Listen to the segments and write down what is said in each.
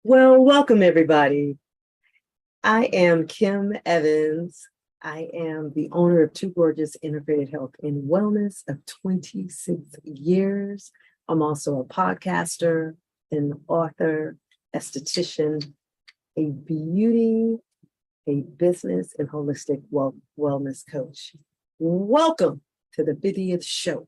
Well, welcome everybody. I am Kim Evans. I am the owner of Two Gorgeous Integrated Health and Wellness of 26 years. I'm also a podcaster, an author, esthetician, a beauty, a business, and holistic wellness coach. Welcome to the 50th show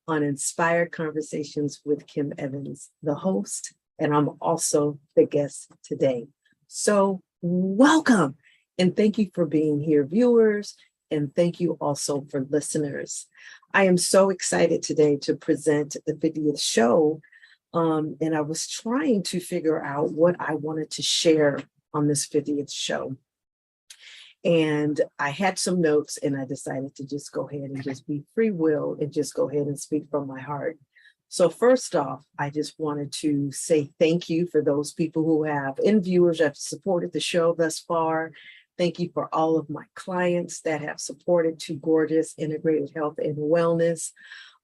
on Inspired Conversations with Kim Evans, the host, and I'm also the guest today. So welcome, and thank you for being here, viewers, and thank you also for listeners. I am so excited today to present the 50th show, and I was trying to figure out what I wanted to share on this 50th show. And I had some notes and I decided to just go ahead and just be free will and just go ahead and speak from my heart. So first off, I just wanted to say thank you for those people who have, and viewers have supported the show thus far. Thank you for all of my clients that have supported Two Gorgeous Integrated Health and Wellness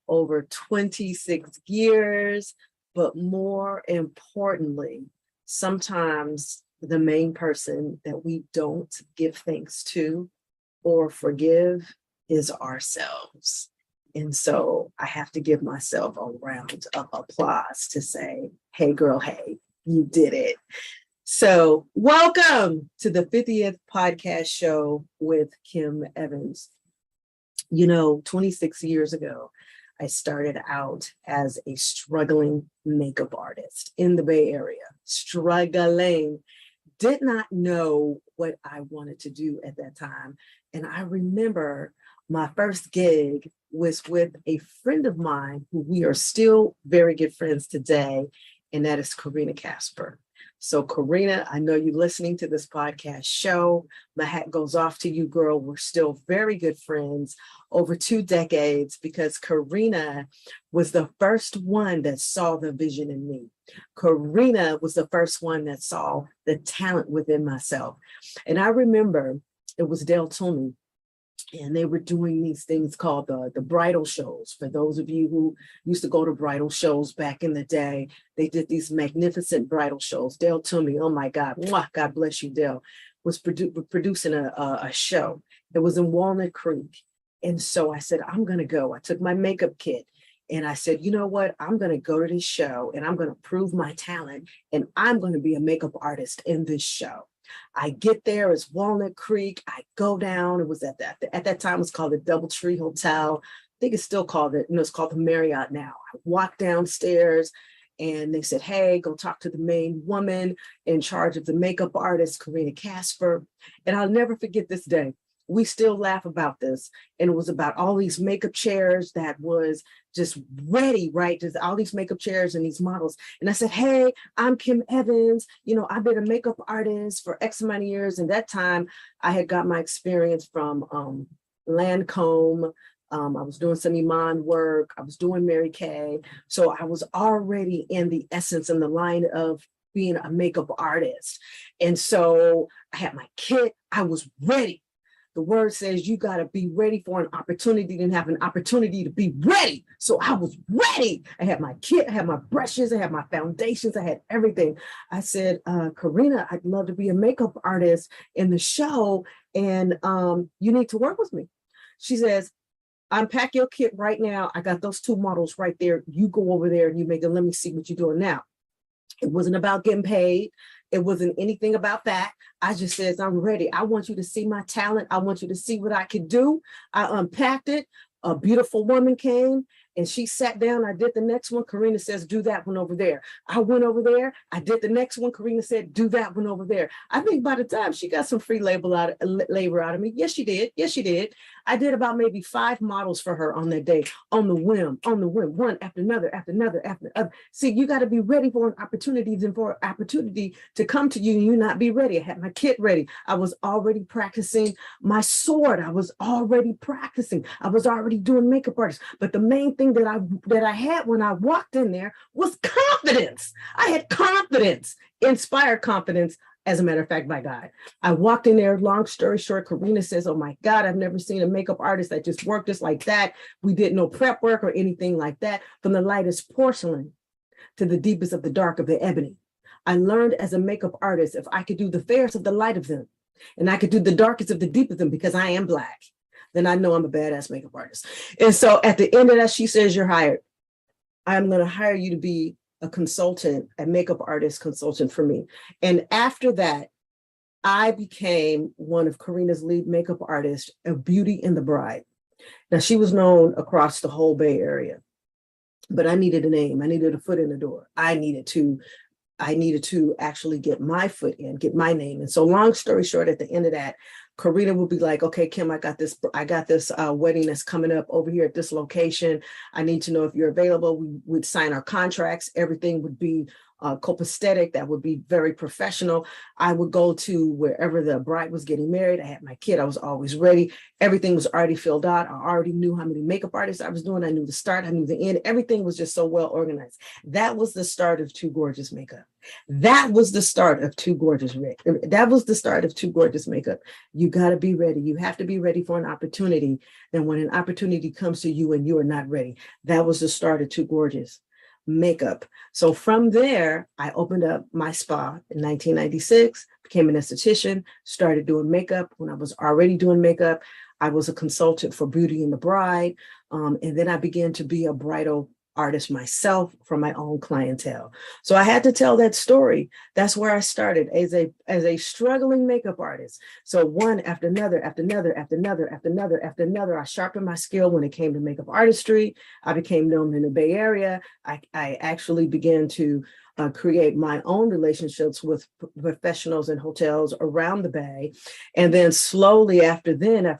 over 26 years. But more importantly, sometimes the main person that we don't give thanks to or forgive is ourselves. And so I have to give myself a round of applause to say, hey, girl, hey, you did it. So welcome to the 50th podcast show with Kim Evans. 26 years ago, I started out as a struggling makeup artist in the Bay Area, struggling. Did not know what I wanted to do at that time. And I remember my first gig was with a friend of mine who we are still very good friends today, and that is Karina Casper. So Karina, I know you're listening to this podcast show. My hat goes off to you, girl. We're still very good friends over 2 decades because Karina was the first one that saw the vision in me. Karina was the first one that saw the talent within myself. And I remember it was Dale Toomey, and they were doing these things called the bridal shows. For those of you who used to go to bridal shows back in the day, they did these magnificent bridal shows. Dale Toomey, oh my God, mwah, God bless you, Dale, was producing a show. It was in Walnut Creek. And so I said, I'm going to go. I took my makeup kit. And I said, you know what? I'm going to go to this show and I'm going to prove my talent. And I'm going to be a makeup artist in this show. I get there, it's Walnut Creek. I go down. It was at that time, it was called the Doubletree Hotel. I think it's still called it. It's called the Marriott now. I walked downstairs and they said, hey, go talk to the main woman in charge of the makeup artist, Karina Casper. And I'll never forget this day. We still laugh about this. And it was about all these makeup chairs that was just ready, right? Just all these makeup chairs and these models. And I said, hey, I'm Kim Evans. I've been a makeup artist for X amount of years. And that time I had got my experience from Lancome. I was doing some Iman work. I was doing Mary Kay. So I was already in the essence and the line of being a makeup artist. And so I had my kit. I was ready. The word says you got to be ready for an opportunity and have an opportunity to be ready. So I was ready. I had my kit, I had my brushes, I had my foundations, I had everything. I said, Karina, I'd love to be a makeup artist in the show. And you need to work with me. She says, unpack your kit right now. I got those 2 models right there. You go over there and you make it. Let me see what you're doing now. It wasn't about getting paid. It wasn't anything about that. I just said, I'm ready. I want you to see my talent. I want you to see what I could do. I unpacked it. A beautiful woman came and she sat down. I did the next one. Karina says, do that one over there. I went over there. I did the next one. Karina said, do that one over there. I think by the time she got some free labor out of me. Yes, she did. Yes, she did. I did about maybe 5 models for her on that day, on the whim, one after another, after another, after another. See, you got to be ready for an opportunity and for an opportunity to come to you and you not be ready. I had my kit ready. I was already practicing my sword. I was already practicing. I was already doing makeup artists. But the main thing that I had when I walked in there was confidence. I had confidence, inspired confidence. As a matter of fact, by God, I walked in there, long story short, Karina says, oh my God, I've never seen a makeup artist that just worked just like that. We did no prep work or anything like that. From the lightest porcelain to the deepest of the dark of the ebony. I learned as a makeup artist, if I could do the fairest of the light of them, and I could do the darkest of the deep of them because I am Black, then I know I'm a badass makeup artist. And so at the end of that, she says, you're hired. I'm going to hire you to be a consultant, a makeup artist consultant for me. And after that, I became one of Karina's lead makeup artists of Beauty and the Bride. Now, she was known across the whole Bay Area, but I needed a name. I needed a foot in the door. I needed to actually get my foot in, get my name. And so long story short, at the end of that, Karina would be like, okay, Kim, I got this wedding that's coming up over here at this location. I need to know if you're available. We would sign our contracts. Everything would be copacetic. That would be very professional. I would go to wherever the bride was getting married. I had my kid. I was always ready. Everything was already filled out. I already knew how many makeup artists I was doing. I knew the start. I knew the end. Everything was just so well organized. That was the start of Too Gorgeous Makeup. That was the start of Too Gorgeous Makeup. That was the start of Too Gorgeous Makeup. You got to be ready. You have to be ready for an opportunity. And when an opportunity comes to you and you are not ready, that was the start of Too Gorgeous Makeup. So from there, I opened up my spa in 1996, became an esthetician, started doing makeup. When I was already doing makeup, I was a consultant for Beauty and the Bride. And then I began to be a bridal artist myself for my own clientele. So I had to tell that story. That's where I started as a struggling makeup artist. So one after another, after another, after another, after another, after another, I sharpened my skill when it came to makeup artistry. I became known in the Bay Area. I actually began to create my own relationships with professionals in hotels around the Bay. And then slowly after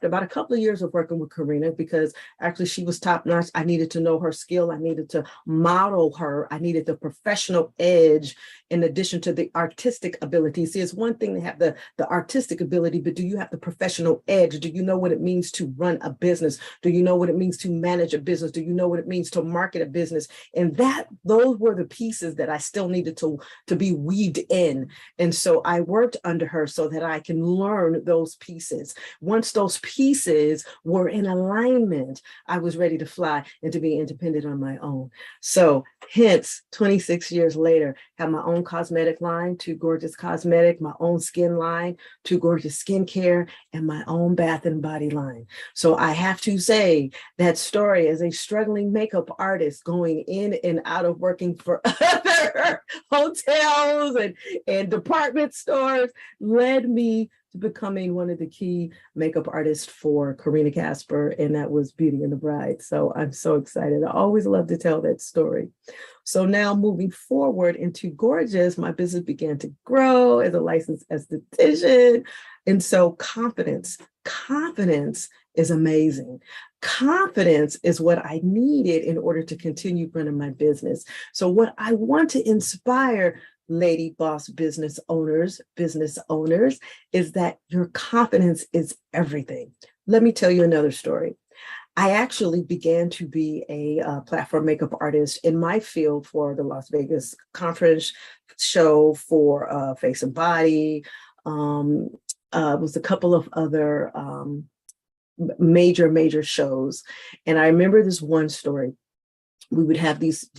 about a couple of years of working with Karina, because actually she was top notch, I needed to know her skill. I needed to model her. I needed the professional edge in addition to the artistic ability. See, it's one thing to have the artistic ability, but do you have the professional edge? Do you know what it means to run a business? Do you know what it means to manage a business? Do you know what it means to market a business? And those were the pieces that I still needed to be weaved in. And so I worked under her so that I can learn those pieces. Once those pieces were in alignment, I was ready to fly and to be independent on my own. So hence 26 years later, have my own cosmetic line, Too Gorgeous Cosmetic, my own skin line, Too Gorgeous Skincare, and my own bath and body line. So I have to say that story as a struggling makeup artist going in and out of working for other hotels and department stores led me to becoming one of the key makeup artists for Karina Casper, and that was Beauty and the Bride. So I'm so excited. I always love to tell that story. So now moving forward into Gorgeous, my business began to grow as a licensed esthetician. And so confidence is amazing. Confidence is what I needed in order to continue running my business. So what I want to inspire lady boss business owners, is that your confidence is everything. Let me tell you another story. I actually began to be a platform makeup artist in my field for the Las Vegas conference show, for Face and Body, was a couple of other major shows. And I remember this one story. We would have these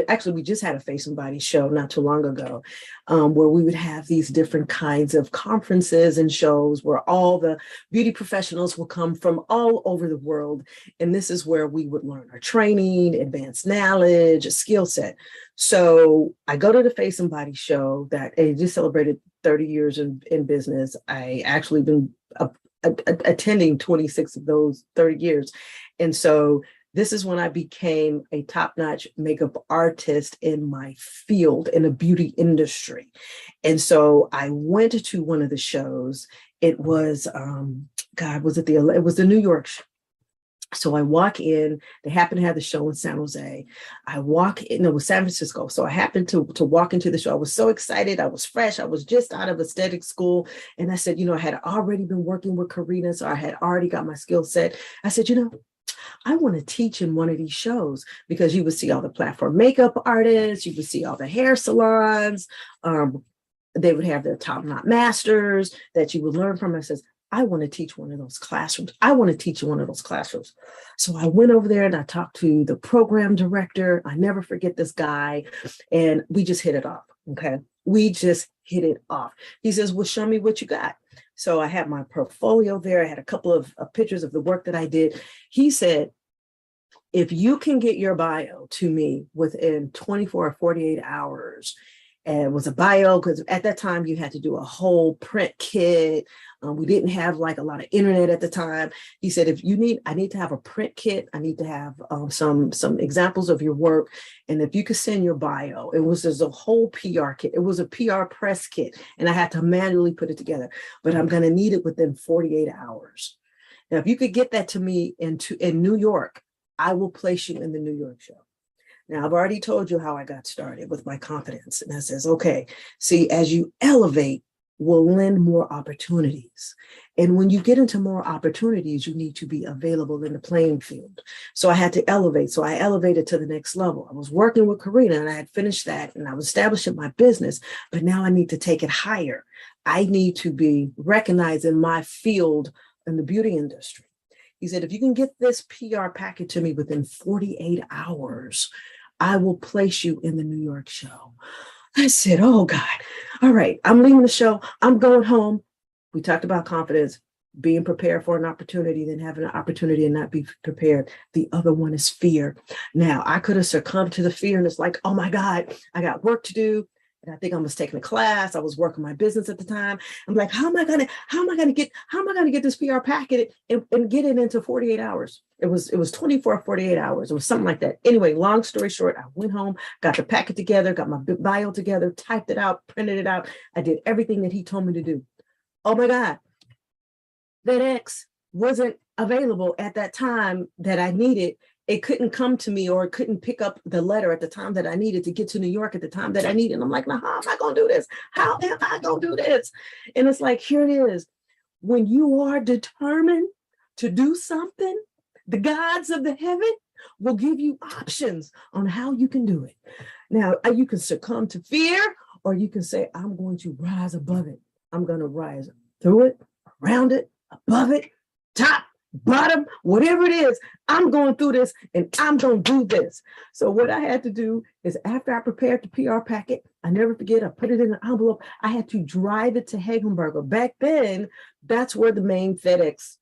actually, we just had a Face and Body show not too long ago, where we would have these different kinds of conferences and shows where all the beauty professionals will come from all over the world. And this is where we would learn our training, advanced knowledge, a skill set. So I go to the Face and Body show that it just celebrated 30 years in business. I actually been attending 26 of those 30 years. And so this is when I became a top-notch makeup artist in my field in the beauty industry. And so I went to one of the shows. It was, it was the New York show. So I walk in, they happen to have the show in San Jose. I walk in, it was San Francisco. So I happened to walk into the show. I was so excited. I was fresh. I was just out of aesthetic school. And I said, I had already been working with Karina. So I had already got my skill set. I said, I want to teach in one of these shows, because you would see all the platform makeup artists, you would see all the hair salons. They would have their top-notch masters that you would learn from. I says, I want to teach one of those classrooms. I want to teach in one of those classrooms. So I went over there and I talked to the program director. I never forget this guy. And we just hit it off. Okay. We just hit it off. He says, well, show me what you got. So I had my portfolio there. I had a couple of pictures of the work that I did. He said, if you can get your bio to me within 24 or 48 hours, and it was a bio, because at that time you had to do a whole print kit. We didn't have like a lot of internet at the time. He said, I need to have a print kit. I need to have some examples of your work. And if you could send your bio, there's a whole PR kit. It was a PR press kit, and I had to manually put it together, but I'm going to need it within 48 hours. Now, if you could get that to me in New York, I will place you in the New York show. Now, I've already told you how I got started with my confidence. And I says, okay, see, as you elevate, will lend more opportunities. And when you get into more opportunities, you need to be available in the playing field. So I had to elevate. So I elevated to the next level. I was working with Karina, and I had finished that, and I was establishing my business, but now I need to take it higher. I need to be recognized in my field in the beauty industry. He said, if you can get this PR packet to me within 48 hours, I will place you in the New York show. I said, oh God, all right, I'm leaving the show. I'm going home. We talked about confidence, being prepared for an opportunity, then having an opportunity and not be prepared. The other one is fear. Now, I could have succumbed to the fear, and it's like, oh my God, I got work to do. And I think I was taking a class. I was working my business at the time. I'm like, how am I gonna get this PR packet and get it into 48 hours? It was 24, 48 hours. It was something like that. Anyway, long story short, I went home, got the packet together, got my bio together, typed it out, printed it out. I did everything that he told me to do. Oh my God, FedEx wasn't available at that time that I needed. It couldn't come to me, or it couldn't pick up the letter at the time that I needed to get to New York at the time that I needed. And I'm like, now, how am I going to do this? How am I going to do this? And it's like, here it is. When you are determined to do something, the gods of the heaven will give you options on how you can do it. Now, you can succumb to fear, or you can say, I'm going to rise above it. I'm going to rise through it, around it, above it, top, bottom, whatever it is, I'm going through this, and I'm going to do this. So what I had to do is, after I prepared the PR packet, I never forget, I put it in an envelope. I had to drive it to Hagenberger. Back then, that's where the main FedEx,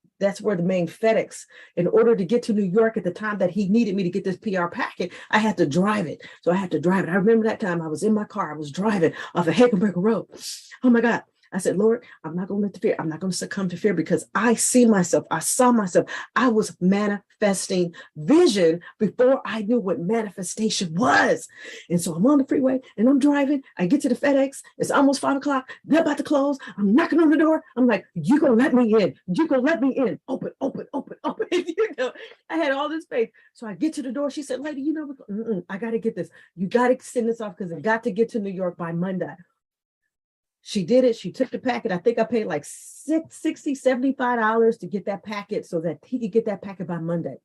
in order to get to New York at the time that he needed me to get this PR packet, I had to drive it. So I had to drive it. I remember that time I was in my car, I was driving off of Hagenberger Road. Oh my God. I said, Lord, I'm not going to let the fear, I'm not going to succumb to fear, because I saw myself. I was manifesting vision before I knew what manifestation was. And so I'm on the freeway and I'm driving. I get to the FedEx. It's almost 5 o'clock. They're about to close. I'm knocking on the door. I'm like, you're going to let me in. You're going to let me in. Open, open, open, open. I had all this faith. So I get to the door. She said, lady, I got to get this. You got to send this off, because I got to get to New York by Monday. She did it. She took the packet. I think I paid like $60, $75 to get that packet so that he could get that packet by Monday.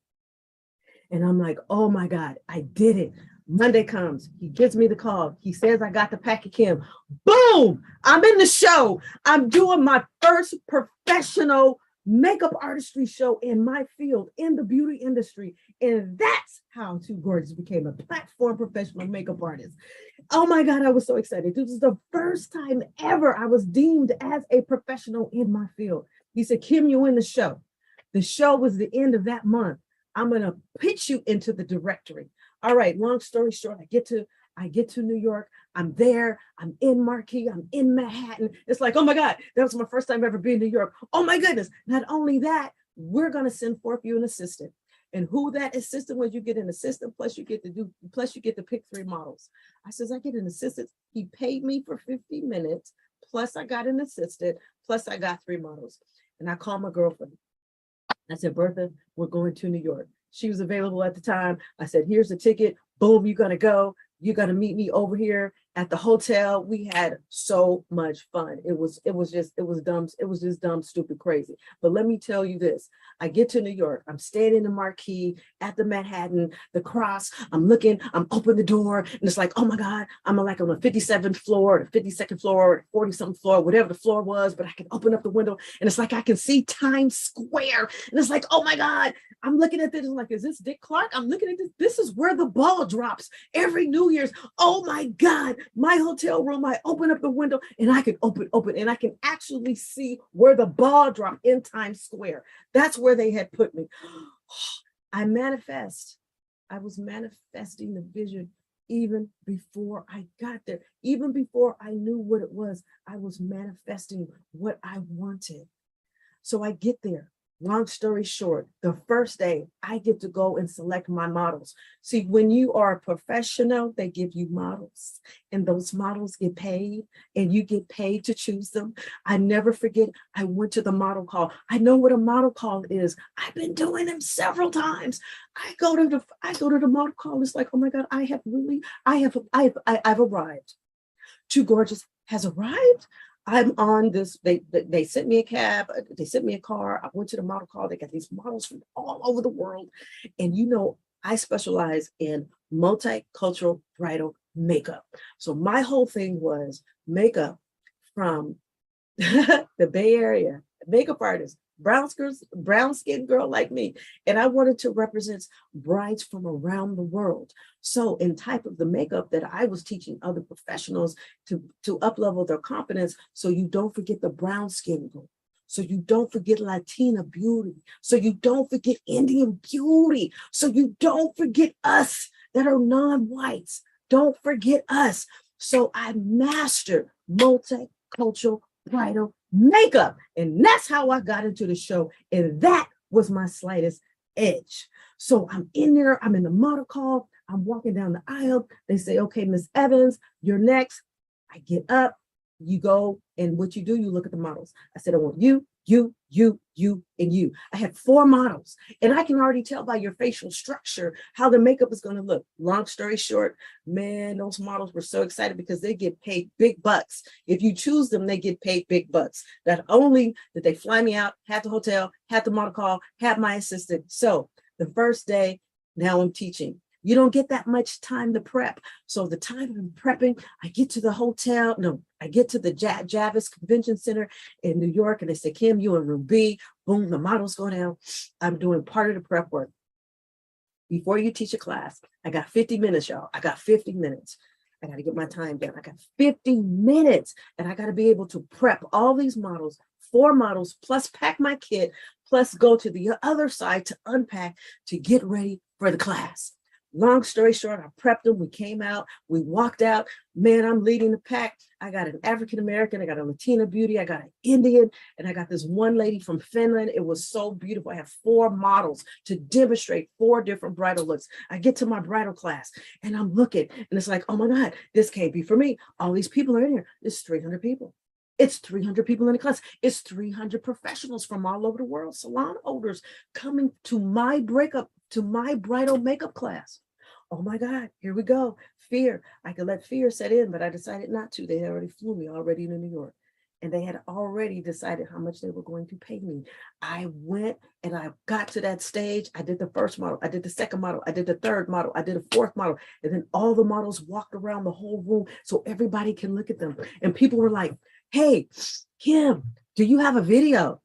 And I'm like, oh my God, I did it. Monday comes. He gives me the call. He says, I got the packet, Kim. Boom! I'm in the show. I'm doing my first professional makeup artistry show in my field, in the beauty industry. And that's how Too Gorgeous became a platform professional makeup artist. Oh my God, I was so excited. This was the first time ever I was deemed as a professional in my field. He said, Kim, you in the show. The show was the end of that month. I'm going to pitch you into the directory. All right, long story short, I get to New York. I'm there. I'm in Marquee. I'm in Manhattan. It's like, oh my God, that was my first time ever being in New York. Oh my goodness. Not only that, we're going to send forth you an assistant. And who that assistant was, you get an assistant, plus you get to pick 3 models. I says, I get an assistant. He paid me for 50 minutes, plus I got an assistant, plus I got 3 models. And I called my girlfriend. I said, Bertha, we're going to New York. She was available at the time. I said, here's the ticket. Boom, you're going to go. You're going to meet me over here at the hotel. We had so much fun. It was just dumb, stupid, crazy. But let me tell you this. I get to New York. I'm staying in the Marquee at the Manhattan, the Cross. I'm open the door, and it's like, oh my God, I'm like on the 57th floor, the 52nd floor, 40-something floor, whatever the floor was, but I can open up the window, and it's like I can see Times Square. And it's like, oh my God, I'm looking at this, like, is this Dick Clark? I'm looking at this. This is where the ball drops every New years. Oh my God, my hotel room, I open up the window and I can open, and I can actually see where the ball dropped in Times Square. That's where they had put me. I was manifesting the vision even before I got there. Even before I knew what it was, I was manifesting what I wanted. So I get there. Long story short, the first day I get to go and select my models. See, when you are a professional, they give you models, and those models get paid, and you get paid to choose them. I never forget, I went to the model call. I know what a model call is. I've been doing them several times. I go to the model call. It's like, oh my God, I've arrived. Too Gorgeous has arrived. I'm on this, they sent me a cab, they sent me a car. I went to the model call. They got these models from all over the world. And I specialize in multicultural bridal makeup. So my whole thing was makeup from the Bay Area, makeup artist, brown skin girl like me. And I wanted to represent brides from around the world. So in type of the makeup that I was teaching other professionals to up-level their confidence, so you don't forget the brown skin girl. So you don't forget Latina beauty. So you don't forget Indian beauty. So you don't forget us that are non-whites. Don't forget us. So I mastered multicultural bridal makeup. And that's how I got into the show. And that was my slightest edge. So I'm in there, I'm in the model call, I'm walking down the aisle. They say, okay, Miss Evans, you're next. I get up, you go, and what you do, you look at the models. I said, I want you, and you. I had 4 models, and I can already tell by your facial structure how the makeup is going to look. Long story short, man, those models were so excited because they get paid big bucks. If you choose them, they get paid big bucks. Not only did they fly me out, had the hotel, had the model call, had my assistant. So the first day, now I'm teaching. You don't get that much time to prep. So the time I'm prepping, I get to the hotel. No, I get to the Javits Convention Center in New York, and they say, Kim, you in room B. Boom, the models go down. I'm doing part of the prep work. Before you teach a class, I got 50 minutes, y'all. I got 50 minutes. I got to get my time down. I got 50 minutes, and I got to be able to prep all these models, 4 models, plus pack my kit, plus go to the other side to unpack to get ready for the class. Long story short, I prepped them. We came out, we walked out. Man, I'm leading the pack. I got an African-American, I got a Latina beauty, I got an Indian, and I got this one lady from Finland. It was so beautiful. I have 4 models to demonstrate 4 different bridal looks. I get to my bridal class and I'm looking, and it's like, oh my God, this can't be for me. All these people are in here. It's 300 people. It's 300 people in the class. It's 300 professionals from all over the world, salon owners coming to my bridal makeup class. Oh my God, here we go. Fear. I could let fear set in, but I decided not to. They already flew me already to New York, and they had already decided how much they were going to pay me. I went and I got to that stage. I did the first model. I did the second model. I did the third model. I did a 4th model. And then all the models walked around the whole room so everybody can look at them. And people were like, hey, Kim, do you have a video?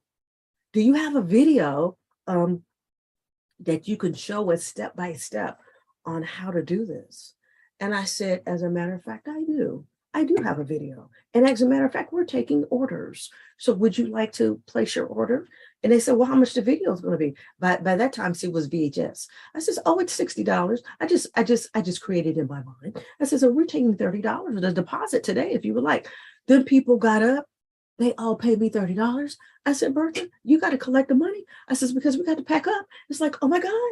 Do you have a video that you can show us step by step on how to do this? And I said, as a matter of fact, I do. I do have a video. And as a matter of fact, we're taking orders. So would you like to place your order? And they said, well, how much the video is going to be? By that time, see, it was VHS. I says, oh, it's $60. I just created in my mind. I said, so we're taking $30 as a deposit today, if you would like. Then people got up. They all paid me $30. I said, Bertha, you got to collect the money. I says, because we got to pack up. It's like, oh my God.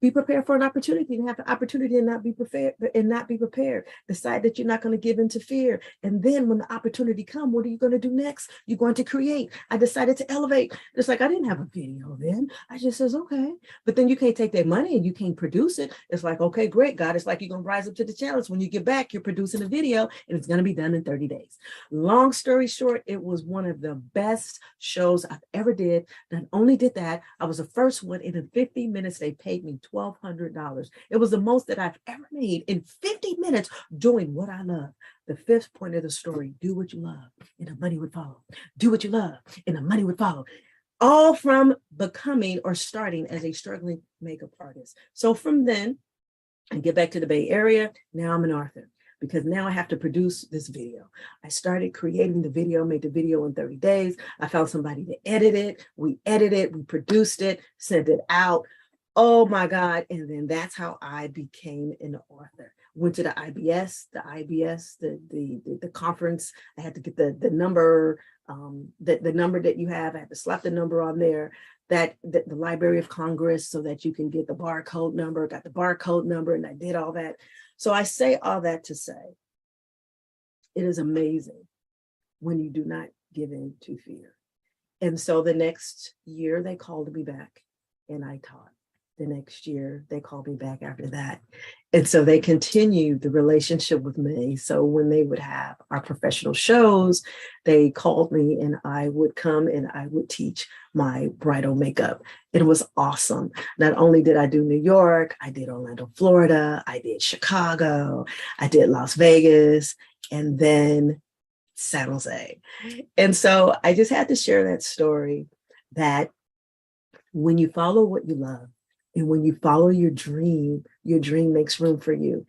Be prepared for an opportunity and have the opportunity and not be prepared. Decide that you're not going to give into fear. And then when the opportunity comes, what are you going to do next? You're going to create. I decided to elevate. It's like, I didn't have a video then. I just says, okay. But then you can't take that money and you can't produce it. It's like, okay, great, God. It's like you're going to rise up to the challenge. When you get back, you're producing a video and it's going to be done in 30 days. Long story short, it was one of the best shows I've ever did. Not only did that, I was the first one, and in 50 minutes, they paid me $1,200. It was the most that I've ever made in 50 minutes doing what I love. The 5th point of the story, do what you love and the money would follow. Do what you love and the money would follow. All from becoming or starting as a struggling makeup artist. So from then, I get back to the Bay Area. Now I'm an author because now I have to produce this video. I started creating the video, made the video in 30 days. I found somebody to edit it. We edited it, we produced it, sent it out. Oh my God. And then that's how I became an author. Went to the IBS, the conference. I had to get the number, the number that you have. I had to slap the number on there, that the Library of Congress, so that you can get the barcode number. Got the barcode number, and I did all that. So I say all that to say, it is amazing when you do not give in to fear. And so the next year they called me back and I taught. The next year they called me back after that. And so they continued the relationship with me. So when they would have our professional shows, they called me and I would come and I would teach my bridal makeup. It was awesome. Not only did I do New York, I did Orlando, Florida, I did Chicago, I did Las Vegas, and then San Jose. And so I just had to share that story, that when you follow what you love, and when you follow your dream makes room for you,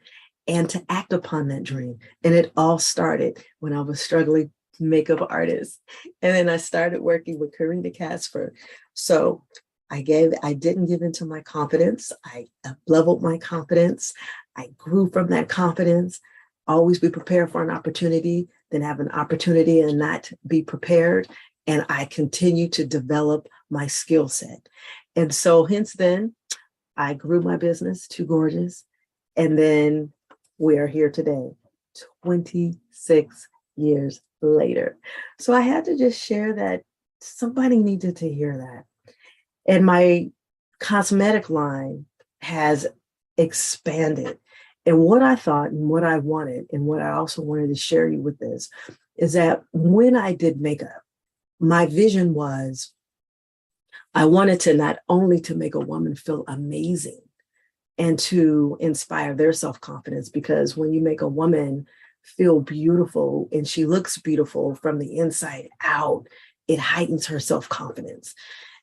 and to act upon that dream. And it all started when I was struggling makeup artist. And then I started working with Karina Casper. So I didn't give into my confidence. I leveled my confidence. I grew from that confidence. Always be prepared for an opportunity, then have an opportunity and not be prepared. And I continue to develop my skill set. And so hence then, I grew my business, Too Gorgeous. And then we are here today, 26 years later. So I had to just share that. Somebody needed to hear that. And my cosmetic line has expanded. And what I thought and what I wanted, and what I also wanted to share you with this, is that when I did makeup, my vision was, I wanted to not only to make a woman feel amazing and to inspire their self-confidence, because when you make a woman feel beautiful and she looks beautiful from the inside out, it heightens her self-confidence.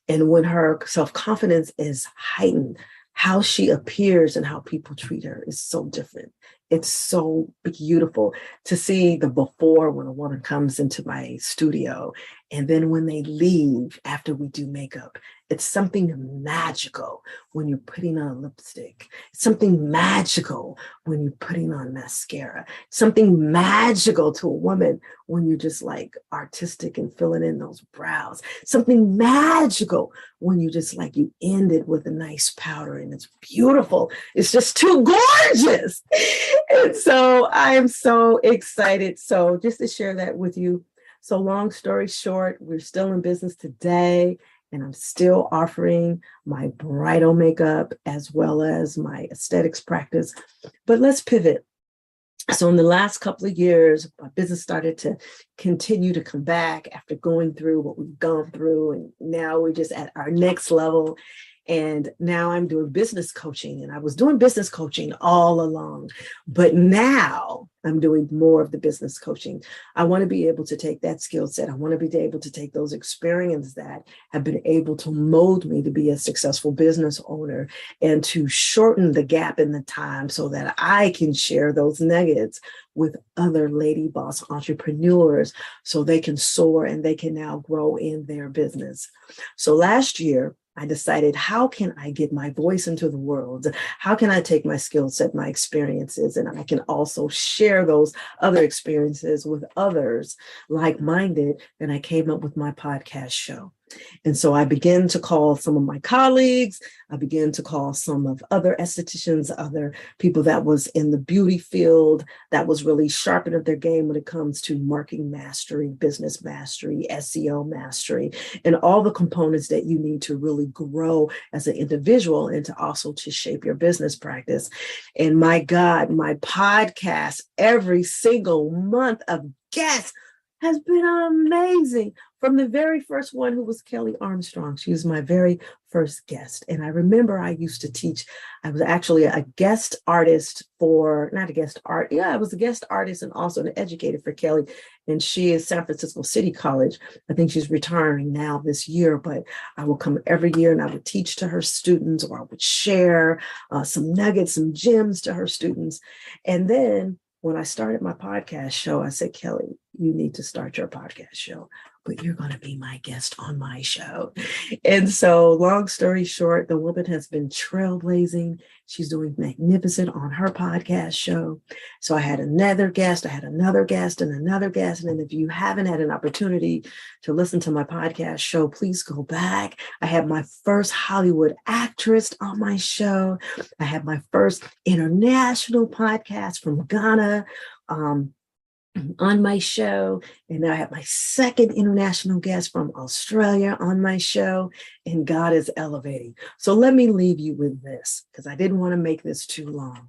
And when her self-confidence is heightened, how she appears and how people treat her is so different. It's so beautiful to see the before when a woman comes into my studio, and then when they leave after we do makeup. It's something magical when you're putting on lipstick. It's something magical when you're putting on mascara. Something magical to a woman when you're just like artistic and filling in those brows. Something magical when you just like you end it with a nice powder and it's beautiful. It's just too gorgeous. And so I am so excited. So just to share that with you. So long story short, we're still in business today. And I'm still offering my bridal makeup as well as my aesthetics practice. But let's pivot. So in the last couple of years, my business started to continue to come back after going through what we've gone through. And now we're just at our next level. And now I'm doing business coaching, and I was doing business coaching all along, but now I'm doing more of the business coaching. I want to be able to take that skill set. I want to be able to take those experiences that have been able to mold me to be a successful business owner, and to shorten the gap in the time so that I can share those nuggets with other lady boss entrepreneurs so they can soar and they can now grow in their business. So last year, I decided, how can I get my voice into the world? How can I take my skill set, my experiences, and I can also share those other experiences with others like-minded? And I came up with my podcast show. And so I began to call some of my colleagues. I began to call some of other estheticians, other people that was in the beauty field that was really sharpening their game when it comes to marketing mastery, business mastery, SEO mastery, and all the components that you need to really grow as an individual and to also to shape your business practice. And my God, my podcast, every single month of guests, has been amazing. From the very first one, who was Kelly Armstrong. She was my very first guest. And I remember I used to teach. I was actually a guest artist for, not a guest art. Yeah, I was a guest artist and also an educator for Kelly. And she is San Francisco City College. I think she's retiring now this year, but I will come every year and I would teach to her students, or I would share some nuggets, some gems to her students. And then when I started my podcast show, I said, Kelly, you need to start your podcast show, but you're going to be my guest on my show. And so, long story short, the woman has been trailblazing. She's doing magnificent on her podcast show. So I had another guest, and another guest. And then if you haven't had an opportunity to listen to my podcast show, please go back. I had my first Hollywood actress on my show. I had my first international podcast from Ghana on my show. And now I have my second international guest from Australia on my show. And God is elevating. So let me leave you with this, because I didn't want to make this too long.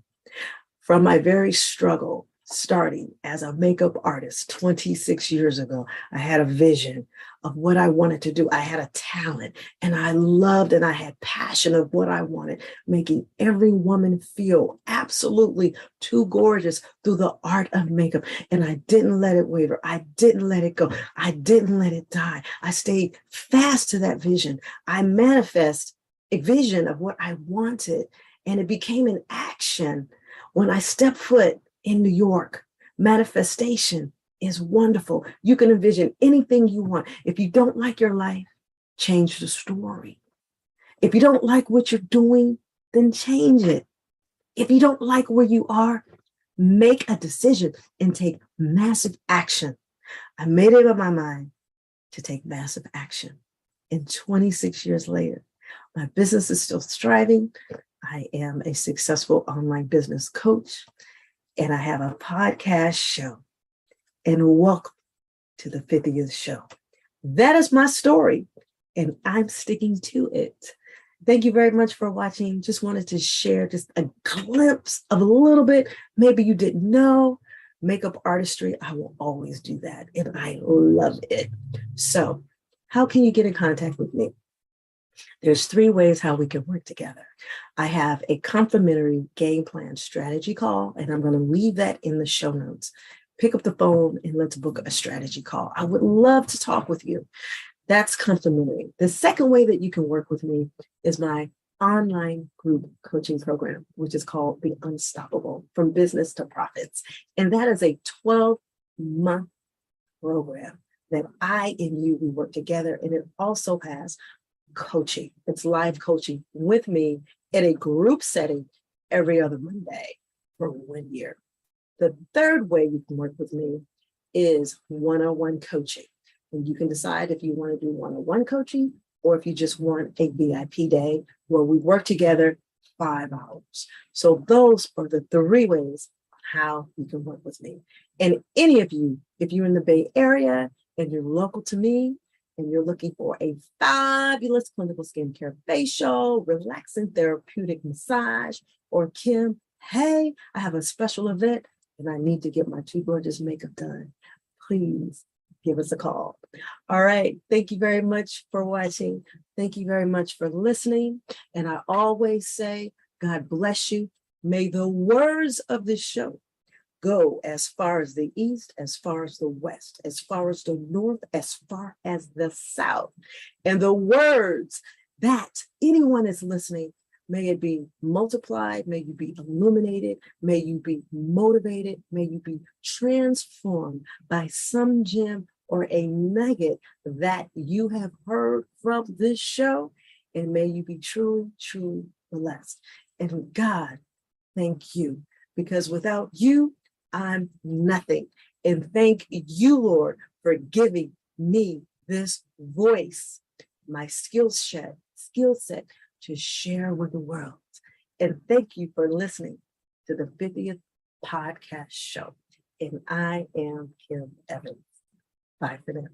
From my very struggle, starting as a makeup artist 26 years ago, I had a vision of what I wanted to do. I had a talent, and I loved, and I had passion of what I wanted, making every woman feel absolutely too gorgeous through the art of makeup. And I didn't let it waver. I didn't let it go. I didn't let it die. I stayed fast to that vision. I manifest a vision of what I wanted, and it became an action. When I stepped foot in New York, manifestation is wonderful. You can envision anything you want. If you don't like your life, change the story. If you don't like what you're doing, then change it. If you don't like where you are, make a decision and take massive action. I made it up my mind to take massive action. And 26 years later, my business is still thriving. I am a successful online business coach, and I have a podcast show. And welcome to the 50th show. That is my story, and I'm sticking to it. Thank you very much for watching. Just wanted to share just a glimpse of a little bit. Maybe you didn't know. Makeup artistry, I will always do that, and I love it. So, how can you get in contact with me? There's 3 ways how we can work together. I have a complimentary game plan strategy call, and I'm going to leave that in the show notes. Pick up the phone and let's book a strategy call. I would love to talk with you. That's complimentary. The second way that you can work with me is my online group coaching program, which is called The Unstoppable From Business to Profits. And that is a 12-month program that I and you, we work together. And it also has coaching. It's live coaching with me in a group setting every other Monday for 1 year. The third way you can work with me is one-on-one coaching. And you can decide if you want to do one-on-one coaching or if you just want a VIP day where we work together 5 hours. So those are the 3 ways how you can work with me. And any of you, if you're in the Bay Area and you're local to me, and you're looking for a fabulous clinical skincare facial, relaxing therapeutic massage, or Kim, hey, I have a special event and I need to get my Too Gorgeous makeup done, please give us a call. All right. Thank you very much for watching. Thank you very much for listening. And I always say, God bless you. May the words of this show go as far as the east, as far as the west, as far as the north, as far as the south. And the words that anyone is listening, may it be multiplied, may you be illuminated, may you be motivated, may you be transformed by some gem or a nugget that you have heard from this show. And may you be truly, truly blessed. And God, thank you, because without you, I'm nothing. And thank you, Lord, for giving me this voice, my skill set to share with the world. And thank you for listening to the 50th podcast show. And I am Kim Evans. Bye for now.